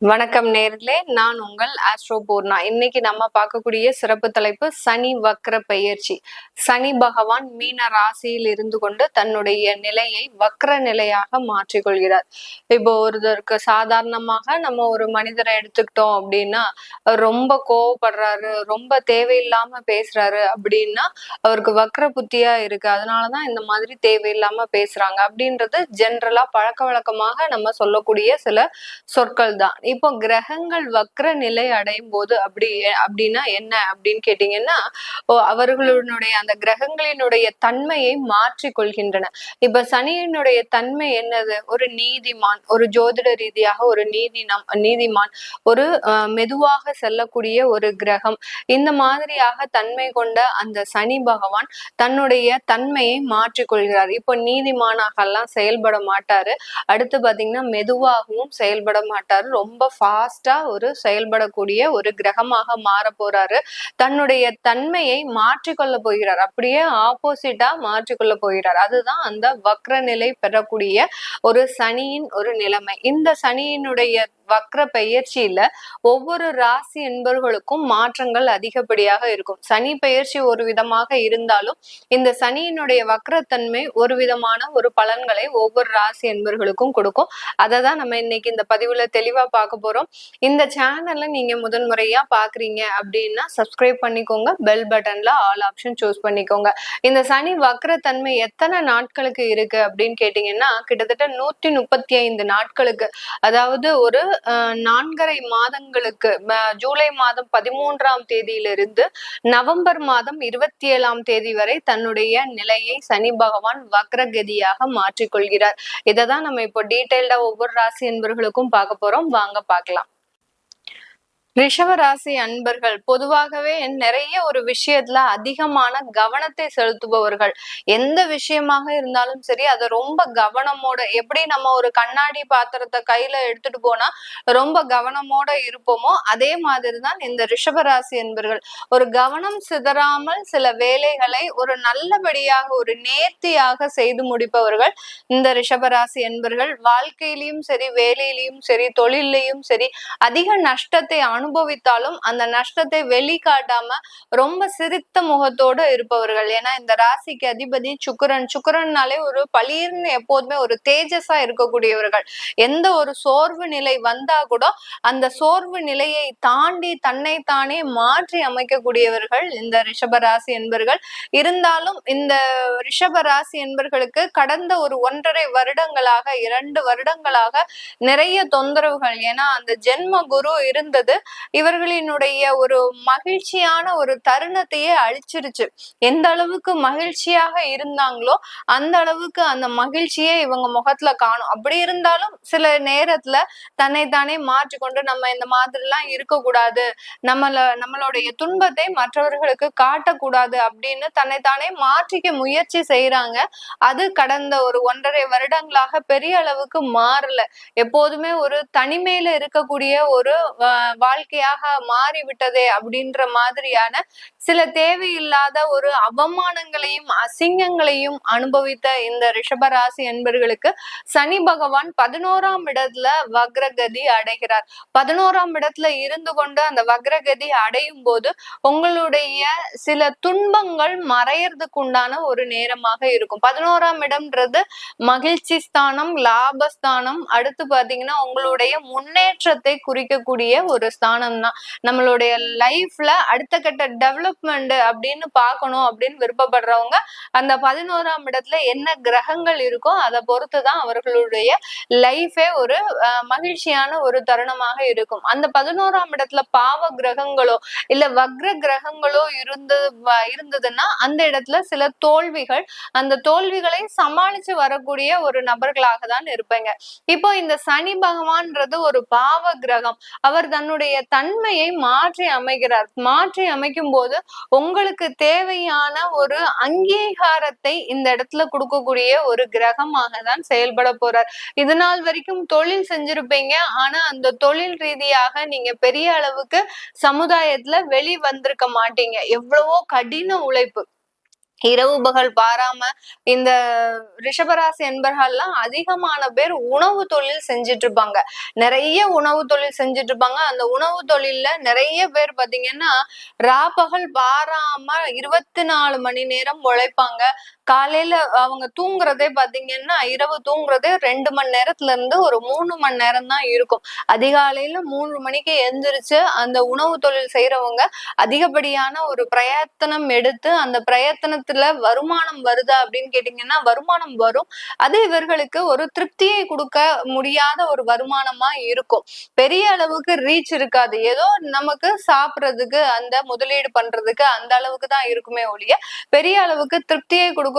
வணக்கம் நேர்களே, நான் உங்கள் ஆஸ்ட்ரோ பூர்ணா. இன்னைக்கு நம்ம பார்க்கக்கூடிய சிறப்பு தலைப்பு சனி வக்ர பெயர்ச்சி. சனி பகவான் மீன ராசியில் இருந்து கொண்டு தன்னுடைய நிலையை வக்ர நிலையாக மாற்றிக்கொள்கிறார். இப்போ ஒருத்தருக்கு சாதாரணமாக நம்ம ஒரு மனிதரை எடுத்துக்கிட்டோம் அப்படின்னா, ரொம்ப கோவப்படுறாரு, ரொம்ப தேவையில்லாம பேசுறாரு அப்படின்னா அவருக்கு வக்ர புத்தியா இருக்கு, அதனாலதான் இந்த மாதிரி தேவையில்லாம பேசுறாங்க அப்படின்றது ஜென்ரலா பழக்க வழக்கமாக நம்ம சொல்லக்கூடிய சில சொற்கள் தான். இப்போ கிரகங்கள் வக்ர நிலை அடையும் போது அப்படின்னா என்ன அப்படின்னு கேட்டீங்கன்னா, அவர்களுடைய அந்த கிரகங்களினுடைய தன்மையை மாற்றி கொள்கின்றன. இப்ப சனியினுடைய தன்மை என்னது? ஒரு நீதிமான், ஒரு ஜோதிட ரீதியாக ஒரு நீதிமான், ஒரு மெதுவாக செல்லக்கூடிய ஒரு கிரகம். இந்த மாதிரியாக தன்மை கொண்ட அந்த சனி பகவான் தன்னுடைய தன்மையை மாற்றிக்கொள்கிறார். இப்போ நீதிமானாக எல்லாம் செயல்பட மாட்டாரு. அடுத்து பாத்தீங்கன்னா மெதுவாகவும் செயல்பட மாட்டாரு. ரொம்ப ஃபாஸ்டா ஒரு செயல்படக்கூடிய ஒரு கிரகமாக மாற போறாரு. தன்னுடைய தன்மையை மாற்றிக்கொள்ள போகிறார். அப்படியே ஆப்போசிட்டா மாற்றிக்கொள்ள போகிறார். அதுதான் அந்த வக்ர நிலை பெறக்கூடிய ஒரு சனியின் ஒரு நிலைமை. இந்த சனியினுடைய வக்ர பெயர்ச்சியில ஒவ்வொரு ராசி என்பவர்களுக்கும் மாற்றங்கள் அதிகப்படியாக இருக்கும். சனி பெயர்ச்சி ஒரு விதமாக இருந்தாலும் இந்த சனியினுடைய வக்ரத்தன்மை ஒரு விதமான ஒரு பலன்களை ஒவ்வொரு ராசி என்பவர்களுக்கும் கொடுக்கும். அதை தான் நம்ம இன்னைக்கு இந்த பதிவுல தெளிவா பார்க்க போறோம். இந்த சேனல்ல நீங்க முதன்முறையா பாக்குறீங்க அப்படின்னா சப்ஸ்கிரைப் பண்ணிக்கோங்க. பெல் பட்டன்ல ஆல் ஆப்ஷன் சூஸ் பண்ணிக்கோங்க. இந்த சனி வக்ரத்தன்மை எத்தனை நாட்களுக்கு இருக்கு அப்படின்னு கேட்டீங்கன்னா, கிட்டத்தட்ட 135 நாட்களுக்கு, அதாவது ஒரு 4.5 மாதங்களுக்கு, ஜூலை மாதம் 13ஆம் தேதியிலிருந்து நவம்பர் மாதம் 27ஆம் தேதி வரை தன்னுடைய நிலையை சனி பகவான் வக்ரகதியாக மாற்றிக்கொள்கிறார். இதை தான் நம்ம இப்போ டீட்டெயில்டா ஒவ்வொரு ராசி என்பவர்களுக்கும் பார்க்க போறோம். வாங்க பார்க்கலாம். ரிஷப ராசி அன்பர்கள் பொதுவாகவே நிறைய ஒரு விஷயத்துல அதிகமான கவனத்தை செலுத்துபவர்கள். எந்த விஷயமாக இருந்தாலும் சரி, அதை ரொம்ப கவனமோட, எப்படி நம்ம ஒரு கண்ணாடி பாத்திரத்தை கையில எடுத்துட்டு போனா ரொம்ப கவனமோட இருப்போமோ, அதே மாதிரிதான் இந்த ரிஷப ராசி அன்பர்கள். ஒரு கவனம் சிதறாமல் சில வேலைகளை ஒரு நல்லபடியாக ஒரு நேர்த்தியாக செய்து முடிப்பவர்கள் இந்த ரிஷப ராசி அன்பர்கள். வாழ்க்கையிலையும் சரி, வேலையிலையும் சரி, தொழிலையும் சரி, அதிக நஷ்டத்தை அனுபவித்தாலும் அந்த நஷ்டத்தை வெளிக்காட்டாம ரொம்ப சிரித்த முகத்தோடு இருப்பவர்கள். ஏன்னா இந்த ராசிக்கு அதிபதி சுக்கிரன்னாலே ஒரு பளீர்னு எப்போதுமே ஒரு தேஜஸா இருக்கக்கூடியவர்கள். எந்த ஒரு சோர்வு நிலை வந்தா கூட அந்த சோர்வு நிலையை தாண்டி தன்னைத்தானே மாற்றி அமைக்கக்கூடியவர்கள் இந்த ரிஷபராசி என்பர்கள். இருந்தாலும் இந்த ரிஷபராசி என்பர்களுக்கு கடந்த ஒரு 1.5 வருடங்களாக 2 வருடங்களாக நிறைய தொந்தரவுகள். ஏன்னா அந்த ஜென்ம குரு இருந்தது இவர்களினுடைய ஒரு மகிழ்ச்சியான ஒரு தருணத்தையே அழிச்சிருச்சு. எந்த அளவுக்கு மகிழ்ச்சியாக இருந்தாங்களோ அந்த அளவுக்கு அந்த மகிழ்ச்சியே இவங்க முகத்துல காணும். அப்படி இருந்தாலும் சில நேரத்துல தன்னைத்தானே மாற்றிக்கொண்டு நம்ம இந்த மாதிரி எல்லாம் இருக்கக்கூடாது, நம்மளுடைய துன்பத்தை மற்றவர்களுக்கு காட்டக்கூடாது அப்படின்னு தன்னைத்தானே மாற்றிக்க முயற்சி செய்யறாங்க. அது கடந்த ஒரு 1.5 வருடங்களாக பெரிய அளவுக்கு மாறல. எப்போதுமே ஒரு தனிமையில இருக்கக்கூடிய ஒரு வாழ்க்கையாக மாறிவிட்டதே அப்படின்ற மாதிரியான சில தேவையில்லாத ஒரு அவமானங்களையும் அசிங்கங்களையும் அனுபவித்த இந்த ரிஷபராசி என்பர்களுக்கு சனி பகவான் 11ஆம் இடத்துல வக்ரகதி அடைகிறார். 11ஆம் இடத்துல இருந்து கொண்டு அந்த வக்ரகதி அடையும் போது உங்களுடைய சில துன்பங்கள் மறையறதுக்கு உண்டான ஒரு நேரமாக இருக்கும். 11ஆம் இடம்ன்றது மகிழ்ச்சி ஸ்தானம், லாபஸ்தானம். அடுத்து பாத்தீங்கன்னா உங்களுடைய முன்னேற்றத்தை குறிக்கக்கூடிய ஒரு ஸ்தானம் தான். நம்மளுடைய லைஃப்ல அடுத்த கட்ட டெவலப்மெண்ட் அப்படின்னு பார்க்கணும் அப்படின்னு விருப்பப்படுறவங்க அந்த 11ஆம் இடத்துல என்ன கிரகங்கள் இருக்கோ அதை பொறுத்துதான் அவர்களுடைய லைஃபே ஒரு மகிழ்ச்சியான ஒரு தருணமாக இருக்கும். அந்த 11ஆம் இடத்துல பாவ கிரகங்களோ இல்ல வக்ர கிரகங்களோ இருந்ததுன்னா அந்த இடத்துல சில தோல்விகள், அந்த தோல்விகளை சமாளிச்சு வரக்கூடிய ஒரு நபர்களாக தான் இருப்பீங்க. இப்போ இந்த சனி பகவான்ன்றது ஒரு பாவ கிரகம். அவர் தன்னுடைய தன்மையை மாற்றி அமைக்கிறார். மாற்றி அமைக்கும் போது உங்களுக்கு தேவையான ஒரு அங்கீகாரத்தை இந்த இடத்துல கொடுக்கக்கூடிய ஒரு கிரகமாக தான் செயல்பட போறார். இது நாள் வரைக்கும் தொழில் செஞ்சிருப்பீங்க. ஆனா அந்த தொழில் ரீதியாக நீங்க பெரிய அளவுக்கு சமுதாயத்துல வந்திருக்க மாட்டீங்க. எவ்வளவோ கடின உழைப்பு, இரவு பகல் பாராம இந்த ரிஷபராசி என்பர்கள்லாம் அதிகமான பேர் உணவு தொழில் செஞ்சுட்டு இருப்பாங்க. நிறைய உணவு தொழில் செஞ்சுட்டு இருப்பாங்க. அந்த உணவு தொழில்ல நிறைய பேர் பாத்தீங்கன்னா ராப்பகல் பாராம 24 மணி நேரம் உழைப்பாங்க. காலையில அவங்க தூங்குறதே பாத்தீங்கன்னா இரவு தூங்குறதே 2 மணி நேரத்துல இருந்து ஒரு 3 மணி நேரம் தான் இருக்கும். அதிகாலையில 3 மணிக்கு எந்திரிச்சு அந்த உணவு தொழில் செய்யறவங்க அதிகப்படியான ஒரு பிரயத்தனம் எடுத்து அந்த பிரயத்தனத்துல வருமானம் வருதா அப்படின்னு கேட்டீங்கன்னா வருமானம் வரும். அது இவர்களுக்கு ஒரு திருப்தியை கொடுக்க முடியாத ஒரு வருமானமா இருக்கும். பெரிய அளவுக்கு ரீச் இருக்காது. ஏதோ நமக்கு சாப்பிடுறதுக்கு அந்த முதலீடு பண்றதுக்கு அந்த அளவுக்கு தான் இருக்குமே ஒழிய பெரிய அளவுக்கு திருப்தியை கொடுக்கக்கூடிய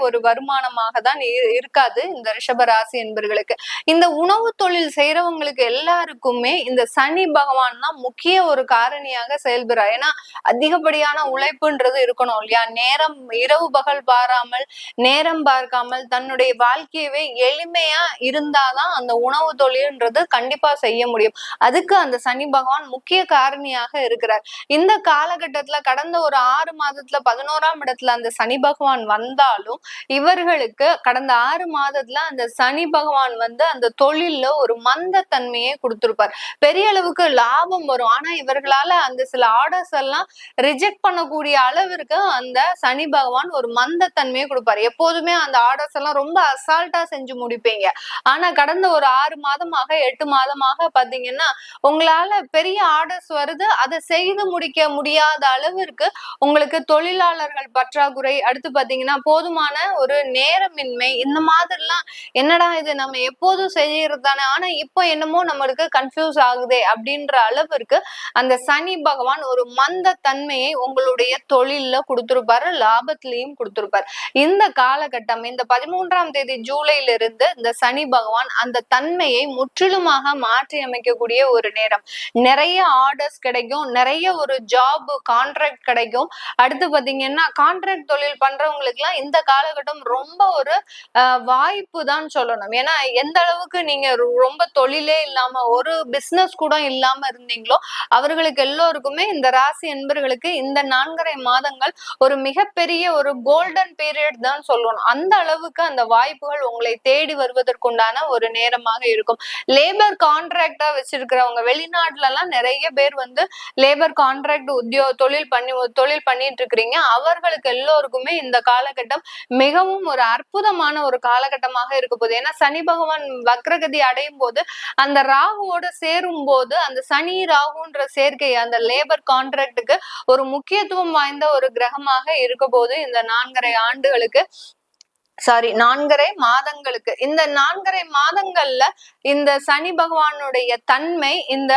ஒரு வருமானமாக தான் இருக்காது இந்த ரிஷபராசி என்பர்களுக்கு. இந்த உணவு தொழில் செய்யறவங்களுக்கு எல்லாருக்குமே இந்த சனி பகவான் தான் முக்கிய ஒரு காரணியாக செயல்படுறார். ஏன்னா அதிகப்படியான உழைப்புன்றது இருக்கணும் இல்லையா? நேரம் இரவு பகல் பாராமல் நேரம் பார்க்காமல் தன்னுடைய வாழ்க்கையவே எளிமையா இருந்தாதான் அந்த உணவு தொழில்ன்றது கண்டிப்பா செய்ய முடியும். அதுக்கு அந்த சனி பகவான் முக்கிய காரணியாக இருக்கிறார். இந்த காலகட்டத்துல கடந்த ஒரு 6 மாதத்துல 11ஆம் இடத்துல அந்த சனி பகவான் வந்தாலும் இவர்களுக்கு கடந்த 6 மாதத்துல அந்த சனி பகவான் வந்து அந்த தொழில்ல ஒரு மந்த தன்மையை கொடுத்திருப்பார். பெரிய அளவுக்கு லாபம் வரும். ஆனா இவர்களால அந்த சில ஆர்டர்ஸ் எல்லாம் ரிஜெக்ட் பண்ணக்கூடிய அளவிற்கு அந்த சனி பகவான் ஒரு மந்த தன்மையை கொடுப்பாரு. எப்போதுமே அந்த ஆர்டர்ஸ் எல்லாம் ரொம்ப அசால்ட்டா செஞ்சு முடிப்பீங்க. ஆனா கடந்த ஒரு 6 மாதமாக 8 மாதமாக பாத்தீங்கன்னா உங்களால பெரிய ஆர்டர்ஸ் வருது, அதை செய்து முடிக்க முடியாத அளவிற்கு உங்களுக்கு தொழிலாளர்கள் பற்றாக்குறை, அடுத்து பாத்தீங்கன்னா போதுமான ஒரு நேரமின்மை, இந்த மாதிரிலாம் என்னடா இது நம்ம எப்போதும் செய்யறது தானே, ஆனா இப்போ என்னமோ நம்மளுக்கு கன்ஃபியூஸ் ஆகுதே அப்படின்ற அளவிற்கு அந்த சனி பகவான் ஒரு மந்த தன்மையை உங்களுடைய தொழில்ல கொடுத்திருப்பாரு, லாபத்திலையும் கொடுத்திருப்பாரு. இந்த காலகட்டம் இந்த 13ஆம் தேதி ஜூலைல இருந்து இந்த சனி பகவான் அந்த தன்மையை முற்றிலுமாக மாற்றி அமைக்கக்கூடிய ஒரு நேரம். நிறைய ஆர்டர்ஸ் கிடைக்கும், நிறைய ஒரு ஜாப் கான்ட்ராக்ட் கிடைக்கும். அடுத்து பாத்தீங்கன்னா கான்ட்ராக்ட் தொழில் பண்றவங்களுக்கு எல்லாம் இந்த காலகட்டம் ரொம்ப ஒரு வாய்ப்பு தான் சொல்லணும். ஏன்னா எந்த அளவுக்கு நீங்க ரொம்ப தொழிலே இல்லாம ஒரு பிசினஸ் கூட இல்லாம இருந்தீங்களோ அவர்களுக்கு எல்லோருக்குமே இந்த ராசி என்பர்களுக்கு இந்த 4.5 மாதங்கள் ஒரு மிகப்பெரிய ஒரு கோல்டன் பீரியட் தான் சொல்லணும். அந்த அளவுக்கு அந்த வாய்ப்புகள் உங்களை தேடி வருவதற்குண்டான ஒரு நேரமாக இருக்கும். லேபர் கான்ட்ராக்டா வச்சிருக்கிறவங்க வெளிநாட்டுல எல்லாம் நிறைய பேர் வந்து லேபர் கான்ட்ராக்ட் தொழில் பண்ணிட்டு இருக்கிறீங்க. அவர்களுக்கு எல்லோருக்குமே இந்த காலகட்டம் மிகவும் ஒரு அற்புதமான ஒரு காலகட்டமாக இருக்க போகுது. ஏன்னா சனி பகவான் வக்ரகதி அடையும் போது அந்த ராகுவோட சேரும் போது அந்த சனி ராகுன்ற சேர்க்கை அந்த லேபர் கான்ட்ராக்டுக்கு ஒரு முக்கியத்துவம் வாய்ந்த ஒரு கிரகமாக இருக்க போது இந்த 4.5 ஆண்டுகளுக்கு 4.5 மாதங்களுக்கு. இந்த 4.5 மாதங்கள்ல இந்த சனி பகவானுடைய தன்மை இந்த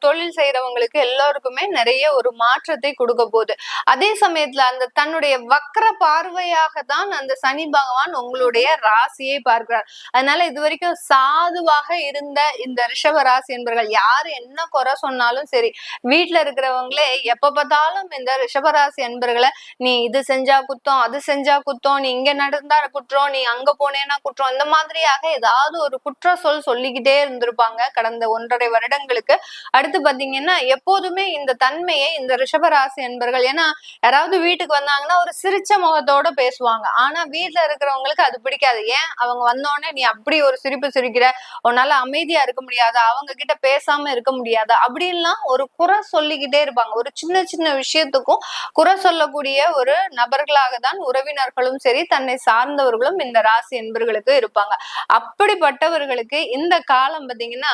தொழில் செய்யறவங்களுக்கு எல்லாருக்குமே நிறைய ஒரு மாற்றத்தை கொடுக்க போகுது. அதே சமயத்துல அந்த தன்னுடைய வக்ர பார்வையாக தான் அந்த சனி பகவான் உங்களுடைய ராசியை பார்க்கிறார். அதனால இது வரைக்கும் சாதுவாக இருந்த இந்த ரிஷப ராசி என்பவர்கள் யாரு என்ன குறை சொன்னாலும் சரி, வீட்டுல இருக்கிறவங்களே எப்ப பார்த்தாலும் இந்த ரிஷபராசி என்பர்களை நீ இது செஞ்சா குத்தம், அது செஞ்சா குத்தம், நீ இங்க நடந்தா குற்றம், நீ அங்க போனேன்னா குற்றம், இந்த மாதிரியாக ஏதாவது ஒரு குற்ற சொல்லிக்கிட்டே இருந்திருப்பாங்க கடந்த 1.5 வருடங்களுக்கு. அடுத்து பாத்தீங்கன்னா எப்போதுமே இந்த தன்மையை இந்த ரிஷபராசி என்பர்கள், ஏன்னா யாராவது வீட்டுக்கு வந்தாங்கன்னா ஒரு சிரிச்ச முகத்தோட பேசுவாங்க. ஆனா வீட்டுல இருக்கிறவங்களுக்கு அது பிடிக்காது. ஏன் அவங்க வந்தோடனே நீ அப்படி ஒரு சிரிப்பு சிரிக்கிற, உன்னால அமைதியா இருக்க முடியாதா, அவங்க கிட்ட பேசாம இருக்க முடியாதா அப்படின்லாம் ஒரு குறை சொல்லிக்கிட்டே இருப்பாங்க. ஒரு சின்ன சின்ன விஷயத்துக்கும் குறை சொல்லக்கூடிய ஒரு நபர்களாக தான் உறவினர்களும் சரி தன்னை சார்ந்தவர்களும் இந்த ராசி என்பர்களுக்கு இருப்பாங்க. அப்படிப்பட்டவர்களுக்கு இந்த காலம் பாத்தீங்கன்னா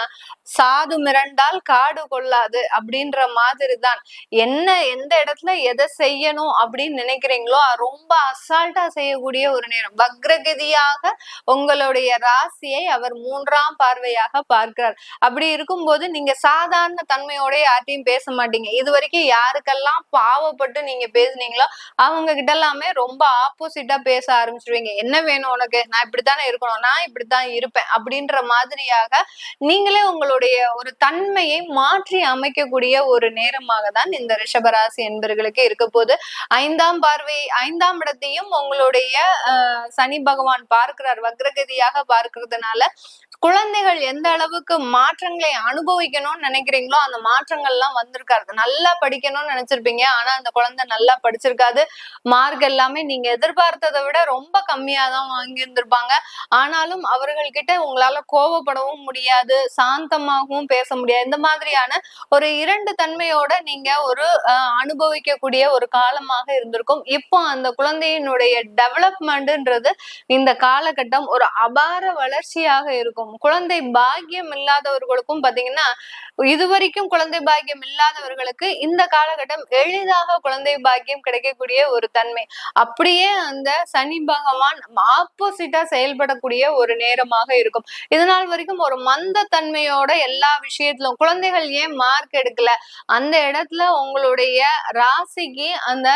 சாது மிரண்டால் காடு கொள்ளாது அப்படின்ற மாதிரி தான். என்ன எந்த இடத்துல எதை செய்யணும் அப்படின்னு நினைக்கிறீங்களோ ரொம்ப அசால்ட்டா செய்யக்கூடிய ஒரு நேரம். வக்ரகதியாக உங்களுடைய ராசியை அவர் 3ஆம் பார்வையாக பார்க்கிறார். அப்படி இருக்கும்போது நீங்க சாதாரண தன்மையோட யார்ட்டையும் பேச மாட்டீங்க. இது வரைக்கும் யாருக்கெல்லாம் பாவப்பட்டு நீங்க பேசுனீங்களோ அவங்க கிட்ட எல்லாமே ரொம்ப ஆப்போசிட்டா பேச ஆரம்பிச்சிருவீங்க. என்ன வேணும் உனக்கு, நான் இப்படித்தானே இருக்கணும், நான் இப்படித்தான் இருப்பேன் அப்படின்ற மாதிரியாக நீங்களே உங்களுடைய ஒரு தன்மையை மாற்றி அமைக்கக்கூடிய ஒரு நேரமாக தான் இந்த ரிஷபராசி என்பர்களுக்கு இருக்க போது. 5ஆம் பார்வை 5ஆம் இடத்தையும் உங்களுடைய சனி பகவான் பார்க்கிறார், வக்ரகதியாக பார்க்கிறதுனால குழந்தைகள் எந்த அளவுக்கு மாற்றங்களை அனுபவிக்கணும்னு நினைக்கிறீங்களோ அந்த மாற்றங்கள் எல்லாம் வந்திருக்காரு. நல்லா படிக்கணும்னு நினைச்சிருப்பீங்க, ஆனா அந்த குழந்தை நல்லா படிச்சிருக்காது. மார்க் எல்லாமே நீங்க எதிர்பார்த்ததை விட ரொம்ப கம்மியா தான் வாங்கியிருந்திருப்பாங்க. ஆனாலும் அவர்கள்கிட்ட உங்களால கோபப்படவும் முடியாது, சாந்தமாகவும் பேச முடியாது. இந்த மாதிரியான ஒரு 2 தன்மையோட நீங்க ஒரு அனுபவிக்கக்கூடிய ஒரு காலமாக இருந்திருக்கும். இப்போ அந்த குழந்தையினுடைய டெவலப்மெண்ட்ன்றது இந்த காலகட்டம் ஒரு அபார வளர்ச்சியாக இருக்கும். குழந்தை பாக்கியம் இல்லாதவர்களுக்கும் பாத்தீங்கன்னா, இதுவரைக்கும் குழந்தை பாக்கியம் இல்லாதவர்களுக்கு இந்த காலகட்டம் எளிதாக குழந்தை பாக்கியம் கிடைக்கக்கூடிய ஒரு தன்மை. அப்படியே அந்த சனி பகவான் ஆப்போசிட்டா செயல்படக்கூடிய ஒரு நேரமாக இருக்கும். இதனால் வரைக்கும் ஒரு மந்த தன்மையோட எல்லா விஷயத்திலும் குழந்தைகள் ஏன் மார்க் எடுக்கல, அந்த இடத்துல உங்களுடைய ராசிக்கு அந்த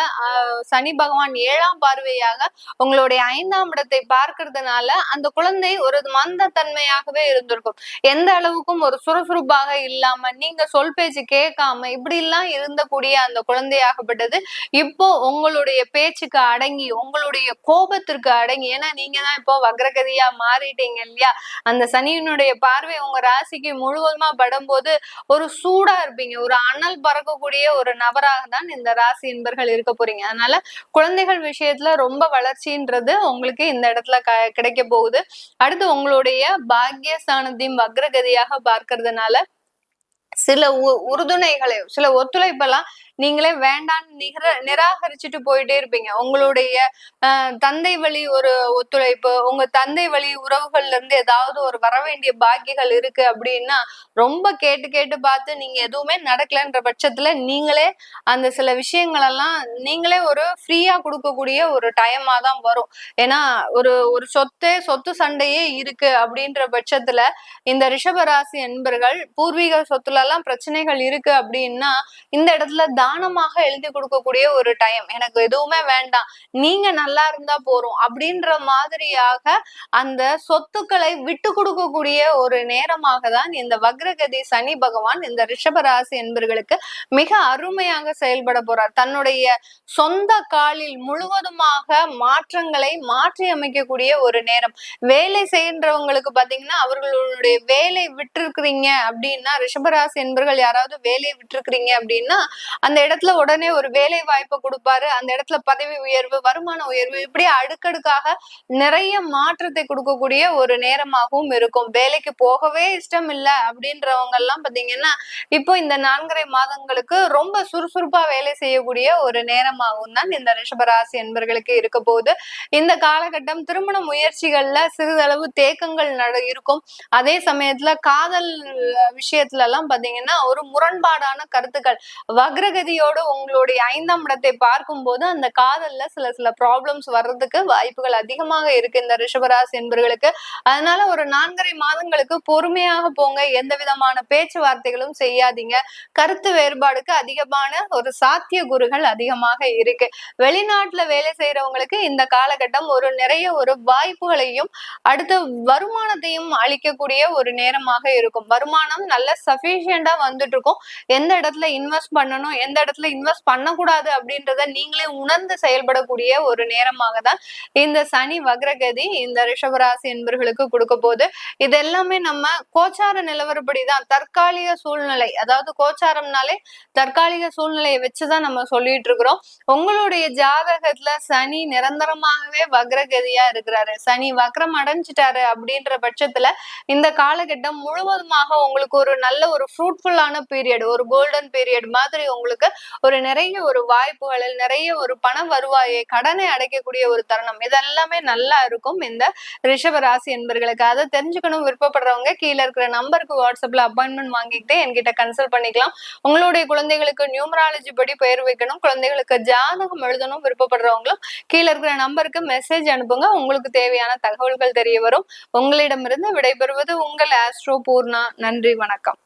சனி பகவான் 7ஆம் பார்வையாக உங்களுடைய 5ஆம் இடத்தை பார்க்கிறதுனால அந்த குழந்தை ஒரு மந்த தன்மையாகவே இருந்திருக்கும். எந்த அளவுக்கும் ஒரு சுறுசுறுப்பாக இல்லாம, நீங்க சொல் பேச்சு கேட்காம இப்படி எல்லாம் இருந்தக்கூடிய அந்த குழந்தையாகப்பட்டது இப்போ உங்களுடைய பேச்சுக்கு அடங்கி, உங்களுடைய கோபத்திற்கு அடங்கி, ஏன்னா நீங்க தான் இப்போ வக்ரகதியா மாறிட்டீங்க இல்லையா, அந்த சனியினுடைய பார்வை உங்க ராசிக்கு முழுவதுமா படும்போது ஒரு சூடா இருப்பீங்க, ஒரு அனல் பறக்கக்கூடிய ஒரு நபராக தான் இந்த ராசி என்பர்கள் இருக்க போறீங்க. அதனால குழந்தைகள் விஷயத்துல ரொம்ப வளர்ச்சின்றது உங்களுக்கு இந்த இடத்துல கிடைக்க போகுது. அடுத்து உங்களுடைய பாக்கியஸ்தானத்தையும் வக்ரகதியாக பார்க்கறதுனால சில உறுதுணைகளை, சில ஒத்துழைப்பெல்லாம் நீங்களே வேண்டான்னு நிராகரிச்சுட்டு போயிட்டே இருப்பீங்க. உங்களுடைய தந்தை வழி ஒரு ஒத்துழைப்பு, உங்க தந்தை வழி உறவுகள்ல இருந்து ஏதாவது ஒரு வர வேண்டிய பாக்கியங்கள் இருக்கு அப்படின்னா ரொம்ப கேட்டு கேட்டு பார்த்து நீங்க எதுவுமே நடக்கலன்ற பட்சத்துல நீங்களே அந்த சில விஷயங்கள் எல்லாம் நீங்களே ஒரு ஃப்ரீயா கொடுக்கக்கூடிய ஒரு டைமா தான் வரும். ஏன்னா ஒரு ஒரு சொத்து சண்டையே இருக்கு அப்படின்ற பட்சத்துல இந்த ரிஷபராசி என்பர்கள் பூர்வீக சொத்துல எல்லாம் பிரச்சனைகள் இருக்கு அப்படின்னா இந்த இடத்துல தானமாக எழுதி கொடுக்கக்கூடிய ஒரு டைம். எனக்கு எதுவுமே வேண்டாம், நீங்க நல்லா இருந்தா போறோம் அப்படின்ற மாதிரியாக அந்த சொத்துக்களை விட்டு கொடுக்கக்கூடிய ஒரு நேரமாக தான் இந்த வக்ரகதி சனி பகவான் இந்த ரிஷபராசி என்பர்களுக்கு மிக அருமையாக செயல்பட போறார். தன்னுடைய சொந்த காலில் முழுவதுமாக மாற்றங்களை மாற்றி அமைக்கக்கூடிய ஒரு நேரம். வேலை செய்கின்றவங்களுக்கு பாத்தீங்கன்னா அவர்களுடைய வேலை விட்டுருக்கிறீங்க அப்படின்னா, ரிஷபராசி என்பர்கள் யாராவது வேலையை விட்டுருக்கிறீங்க அப்படின்னா அந்த இடத்துல உடனே ஒரு வேலை வாய்ப்பை கொடுப்பாரு. அந்த இடத்துல பதவி உயர்வு, வருமான உயர்வு, இப்படி அடுக்கடுக்காக நிறைய மாற்றத்தை கொடுக்கக்கூடிய ஒரு நேரமாகவும் இருக்கும். வேலைக்கு போகவே இஷ்டம் இல்லை அப்படின்றவங்க எல்லாம் பாத்தீங்கன்னா இப்போ இந்த 4.5 மாதங்களுக்கு ரொம்ப சுறுசுறுப்பா வேலை செய்யக்கூடிய ஒரு நேரமாகவும் தான் இந்த ரிஷபராசி என்பர்களுக்கு இருக்க போகுது. இந்த காலகட்டம் திருமண முயற்சிகள்ல சிறிதளவு தேக்கங்கள் இருக்கும். அதே சமயத்துல காதல் விஷயத்துல எல்லாம் பாத்தீங்கன்னா ஒரு முரண்பாடான கருத்துக்கள், வக்ரகதியோடு உங்களுடைய 5ஆம் இடத்தை பார்க்கும் போது அந்த காதல்ல சில ப்ராப்ளம்ஸ் வர்றதுக்கு வாய்ப்புகள் அதிகமாக இருக்கு இந்த ரிஷபராசி என்பர்களுக்கு. அதனால ஒரு 4.5 மாதங்களுக்கு பொறுமையாக போங்க, எந்த விதமான பேச்சுவார்த்தைகளும் செய்யாதீங்க. கருத்து வேறுபாடுக்கு அதிகமான ஒரு சாத்திய கூறுகள் அதிகமாக இருக்கு. வெளிநாட்டுல வேலை செய்யறவங்களுக்கு இந்த காலகட்டம் ஒரு நிறைய ஒரு வாய்ப்புகளையும் அடுத்த வருமானத்தையும் அளிக்கக்கூடிய ஒரு நேரமாக இருக்கும். வருமானம் நல்ல சஃபிஷியண்டா வந்துட்டு இருக்கும். எந்த இடத்துல இன்வெஸ்ட் பண்ணணும், எந்த இடத்துல இன்வெஸ்ட் பண்ணக்கூடாது அப்படின்றத நீங்களே உணர்ந்து செயல்படக்கூடிய ஒரு நேரமாக தான் இந்த சனி வக்ரகதி இந்த ரிஷபராசி என்பர்களுக்கு கொடுக்க போகுது. இது எல்லாமே நம்ம கோச்சார நிலவரப்படிதான், தற்காலிக சூழ்நிலை, அதாவது கோச்சாரம்னாலே தற்காலிக சூழ்நிலையை வச்சுதான் நம்ம சொல்லிட்டு இருக்கிறோம். உங்களுடைய ஜாதகத்துல சனி நிரந்தரமாகவே வக்ரகதியா இருக்கிறாரு, சனி வக்ரம் அடைஞ்சிட்டாரு அப்படின்ற பட்சத்துல இந்த காலகட்டம் முழுவதுமாக உங்களுக்கு ஒரு நல்ல ஒரு ஃப்ரூட்ஃபுல்லான பீரியட், ஒரு கோல்டன் பீரியட் மாதிரி உங்களுக்கு ஒரு நிறைய ஒரு வாய்ப்புகளில் நிறைய ஒரு பண வருவாயை, கடனை அடைக்கக்கூடிய ஒரு தருணம், இதெல்லாமே நல்லா இருக்கும் இந்த ரிஷப ராசி என்பர்களுக்கு. அதை தெரிஞ்சுக்கணும் விருப்பப்படுறவங்க கீழே இருக்கிற நம்பருக்கு வாட்ஸ்அப்ல அப்பாயின்மெண்ட் வாங்கிக்கிட்டு என்கிட்ட கன்சல்ட் பண்ணிக்கலாம். உங்களுடைய குழந்தைகளுக்கு நியூமராலஜி படி பெயர் வைக்கணும், குழந்தைகளுக்கு ஜாதகம் எழுதணும் விருப்பப்படுறவங்களும் கீழே இருக்கிற நம்பருக்கு மெசேஜ் அனுப்புங்க. உங்களுக்கு தேவையான தகவல்கள் தெரிய வரும். உங்களிடமிருந்து விடைபெறுவது உங்கள் ஆஸ்ட்ரோ பூர்ணா. நன்றி, வணக்கம்.